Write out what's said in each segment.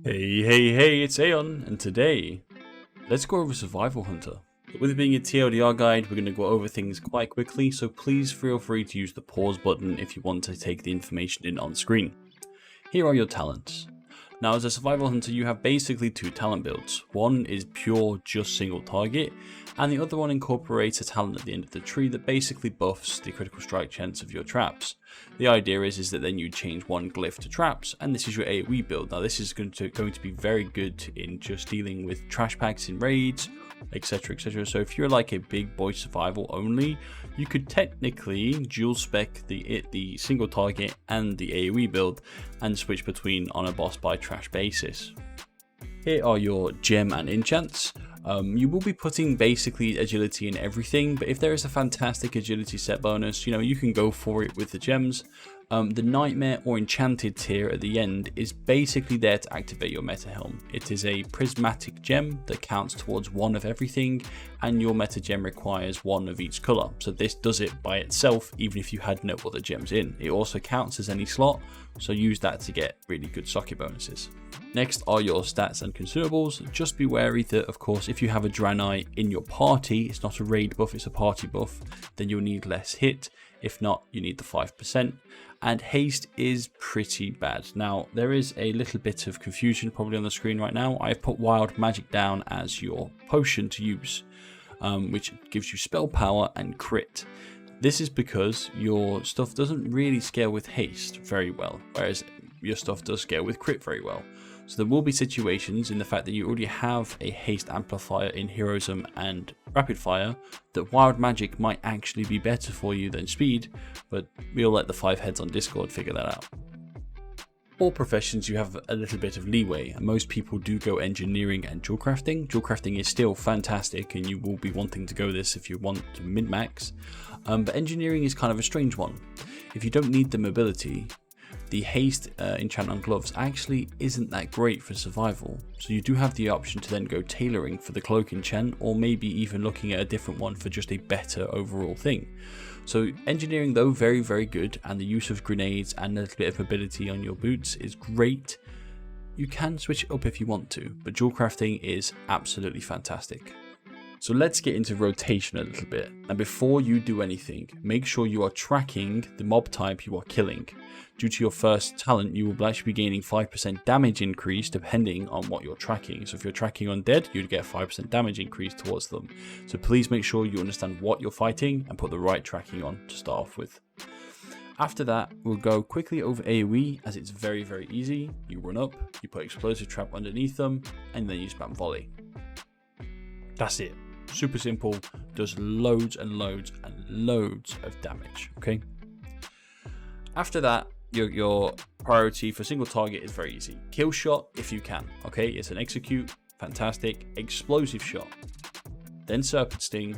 Hey, it's Aeon, and today, let's go over Survival Hunter. With it being a TLDR guide, we're going to go over things quite quickly, so please feel free to use the pause button if you want to take the information in on screen. Here are your talents. Now, as a Survival Hunter, you have basically two talent builds. One is pure, just single target, and the other one incorporates a talent at the end of the tree that basically buffs the critical strike chance of your traps. The idea is that then you change one glyph to traps, and this is your AoE build. Now, this is going to be very good in just dealing with trash packs in raids, etc, etc. So if you're like a big boy survival only, you could technically dual spec the single target and the AoE build and switch between on a boss by trash basis. Here are your gem and enchants. You will be putting basically agility in everything, but if there is a fantastic agility set bonus, you can go for it with the gems. The nightmare or enchanted tier at the end is basically there to activate your meta helm. It is a prismatic gem that counts towards one of everything, and your meta gem requires one of each color. So this does it by itself, even if you had no other gems in. It also counts as any slot, so use that to get really good socket bonuses. Next are your stats and consumables. Just be wary that, of course, if you have a Draenei in your party, it's not a raid buff, it's a party buff, then you'll need less hit. If not, you need the 5%. And haste is pretty bad. Now, there is a little bit of confusion probably on the screen right now. I've put wild magic down as your potion to use, which gives you spell power and crit. This is because your stuff doesn't really scale with haste very well, whereas your stuff does scale with crit very well. So there will be situations in the fact that you already have a haste amplifier in Heroism and Rapid Fire that wild magic might actually be better for you than speed, but we'll let the 5 heads on Discord figure that out. For professions, you have a little bit of leeway, and most people do go engineering and jewel crafting. Jewel crafting is still fantastic, and you will be wanting to go this if you want to min-max, but engineering is kind of a strange one. If you don't need the mobility, the haste enchant on gloves actually isn't that great for survival, so you do have the option to then go tailoring for the cloak enchant, or maybe even looking at a different one for just a better overall thing. So engineering, though, very good, and the use of grenades and a little bit of mobility on your boots is great. You can switch it up if you want to, but jewel crafting is absolutely fantastic. So let's get into rotation a little bit. And before you do anything, make sure you are tracking the mob type you are killing. Due to your first talent, you will actually be gaining 5% damage increase depending on what you're tracking. So if you're tracking undead, you'd get 5% damage increase towards them. So please make sure you understand what you're fighting and put the right tracking on to start off with. After that, we'll go quickly over AoE, as it's very easy. You run up, you put explosive trap underneath them, and then you spam volley. That's it. Super simple, does loads and loads of damage, okay? After that, your priority for single target is very easy. Kill shot if you can, okay? It's an execute, fantastic. Explosive shot, then serpent sting,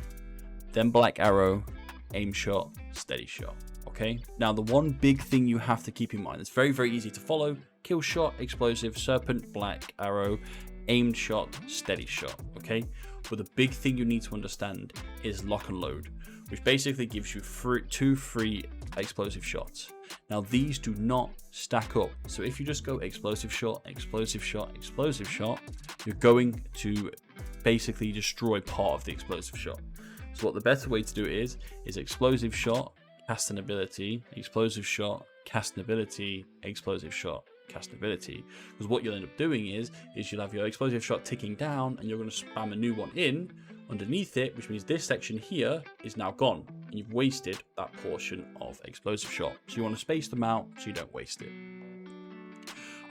then black arrow, aim shot, steady shot, okay? Now, the one big thing you have to keep in mind, it's very easy to follow: kill shot, explosive, serpent, black arrow, aimed shot, steady shot, okay? But the big thing you need to understand is lock and load, which basically gives you two free explosive shots. Now, these do not stack up. So if you just go explosive shot, explosive shot, explosive shot, you're going to basically destroy part of the explosive shot. So what the better way to do it is explosive shot, cast an ability, explosive shot, cast an ability, explosive shot, cast an ability. Because what you'll end up doing is you'll have your explosive shot ticking down, and you're going to spam a new one in underneath it, which means this section here is now gone, and you've wasted that portion of explosive shot. So you want to space them out so you don't waste it.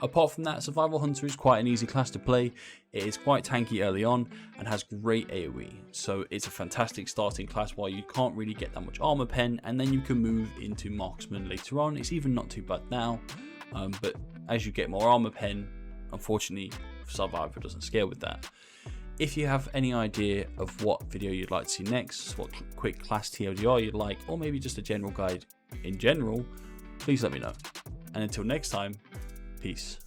Apart from that, Survival Hunter is quite an easy class to play. It is quite tanky early on and has great AoE. So it's a fantastic starting class while you can't really get that much armor pen, and then you can move into marksman later on. It's even not too bad now, but as you get more armor pen, unfortunately, Survivor doesn't scale with that. If you have any idea of what video you'd like to see next, what quick class TLDR you'd like, or maybe just a general guide in general, please let me know. And until next time, peace.